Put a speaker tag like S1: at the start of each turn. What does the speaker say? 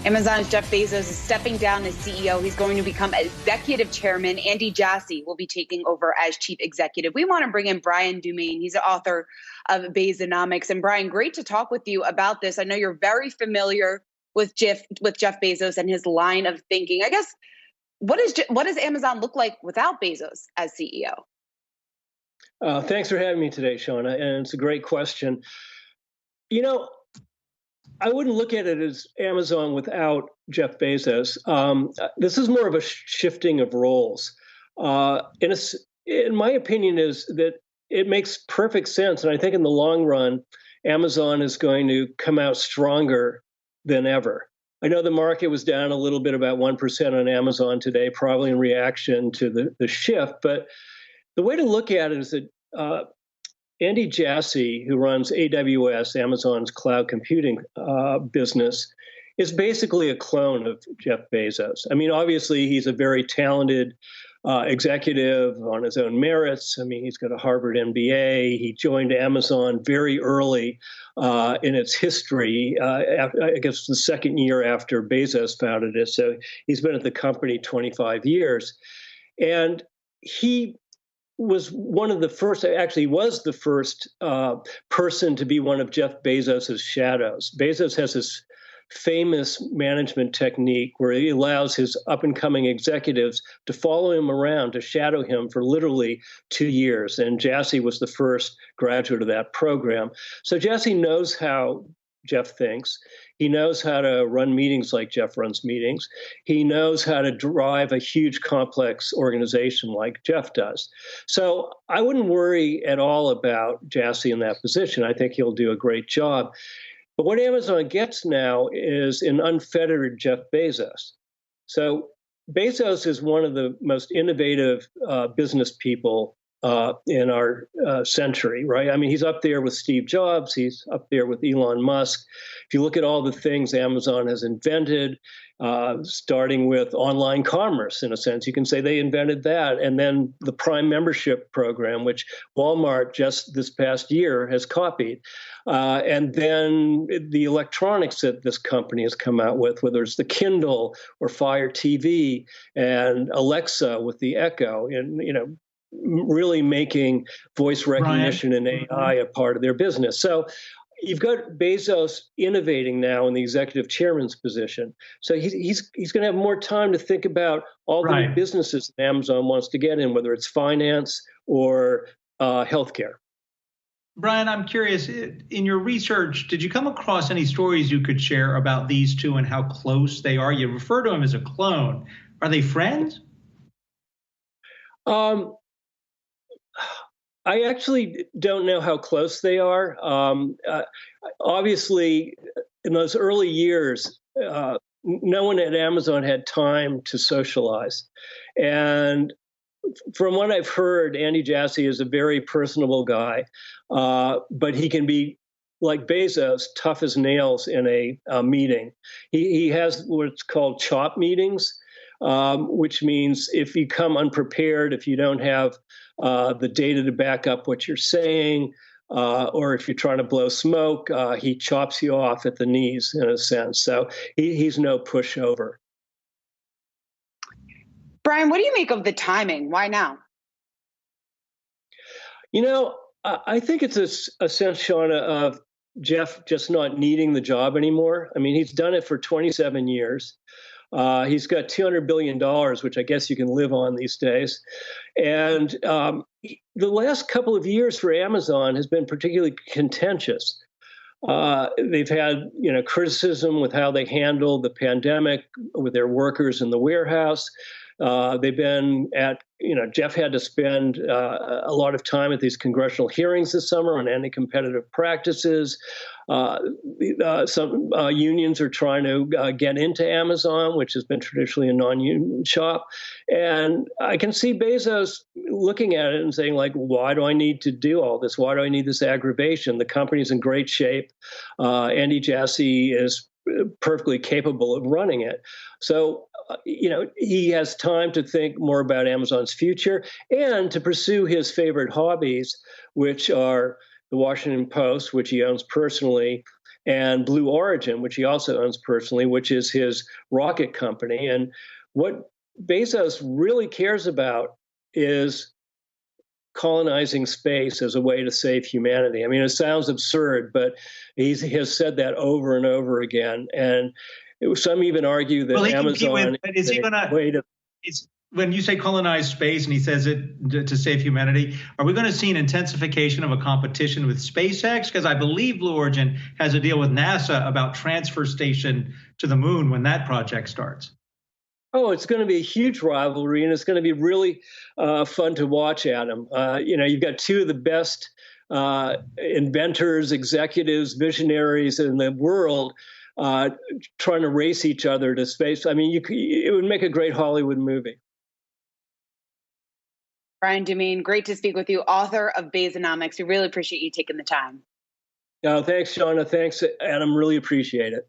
S1: Amazon's Jeff Bezos is stepping down as CEO. He's going to become executive chairman. Andy Jassy will be taking over as chief executive. We want to bring in Brian Dumaine. He's the author of Bezonomics. And Brian, great to talk with you about this. I know you're very familiar with Jeff Bezos and his line of thinking. I guess, what does Amazon look like without Bezos as CEO?
S2: Thanks for having me today, Shauna. And it's a great question. You know, I wouldn't look at it as Amazon without Jeff Bezos. This is more of a shifting of roles. In my opinion, is that it makes perfect sense. And I think in the long run, Amazon is going to come out stronger than ever. I know the market was down a little bit, about 1% on Amazon today, probably in reaction to the shift. But the way to look at it is that Andy Jassy, who runs AWS, Amazon's cloud computing business, is basically a clone of Jeff Bezos. I mean, obviously, he's a very talented executive on his own merits. I mean, he's got a Harvard MBA. He joined Amazon very early in its history, I guess the second year after Bezos founded it. So he's been at the company 25 years. And he was one of the first, actually was the first person to be one of Jeff Bezos's shadows. Bezos has this famous management technique where he allows his up-and-coming executives to follow him around, to shadow him for literally 2 years. And Jassy was the first graduate of that program. So Jassy knows how Jeff thinks. He knows how to run meetings like Jeff runs meetings. He knows how to drive a huge, complex organization like Jeff does. So I wouldn't worry at all about Jassy in that position. I think he'll do a great job. But what Amazon gets now is an unfettered Jeff Bezos. So Bezos is one of the most innovative business people in our century, right? I mean, he's up there with Steve Jobs. He's up there with Elon Musk. If you look at all the things Amazon has invented, starting with online commerce, in a sense, you can say they invented that. And then the Prime membership program, which Walmart just this past year has copied. And then the electronics that this company has come out with, whether it's the Kindle or Fire TV and Alexa with the Echo, and, you know, really making voice recognition and AI a part of their business. So you've got Bezos innovating now in the executive chairman's position. So he's going to have more time to think about all the new businesses that Amazon wants to get in, whether it's finance or healthcare.
S3: Brian, I'm curious, in your research, did you come across any stories you could share about these two and how close they are? You refer to him as a clone. Are they friends?
S2: I actually don't know how close they are. Obviously, in those early years, no one at Amazon had time to socialize. And from what I've heard, Andy Jassy is a very personable guy, but he can be, like Bezos, tough as nails in a meeting. He has what's called chop meetings, which means if you come unprepared, if you don't have the data to back up what you're saying, or if you're trying to blow smoke, he chops you off at the knees, in a sense. So he's no pushover.
S1: Brian, what do you make of the timing? Why now?
S2: You know, I think it's a sense, Shauna, of Jeff just not needing the job anymore. I mean, he's done it for 27 years. He's got $200 billion, which I guess you can live on these days. And the last couple of years for Amazon has been particularly contentious. They've had, criticism with how they handled the pandemic with their workers in the warehouse. They've been at, Jeff had to spend a lot of time at these congressional hearings this summer on anti-competitive practices. Some unions are trying to get into Amazon, which has been traditionally a non-union shop. And I can see Bezos looking at it and saying, like, why do I need to do all this? Why do I need this aggravation? The company's in great shape. Andy Jassy is perfectly capable of running it. So, he has time to think more about Amazon's future and to pursue his favorite hobbies, which are the Washington Post, which he owns personally, and Blue Origin, which he also owns personally, which is his rocket company. And what Bezos really cares about is colonizing space as a way to save humanity. I mean, it sounds absurd, but he has said that over and over again. And some even argue that Amazon
S3: is he going to? When you say colonize space and he says it to save humanity, are we going to see an intensification of a competition with SpaceX? Because I believe Blue Origin has a deal with NASA about transfer station to the moon when that project starts.
S2: Oh, it's going to be a huge rivalry, and it's going to be really fun to watch, Adam. You've got two of the best inventors, executives, visionaries in the world trying to race each other to space. I mean, it would make a great Hollywood movie.
S1: Brian Dumaine, great to speak with you, author of Bezonomics. We really appreciate you taking the time.
S2: Thanks, Shauna. Thanks, Adam. Really appreciate it.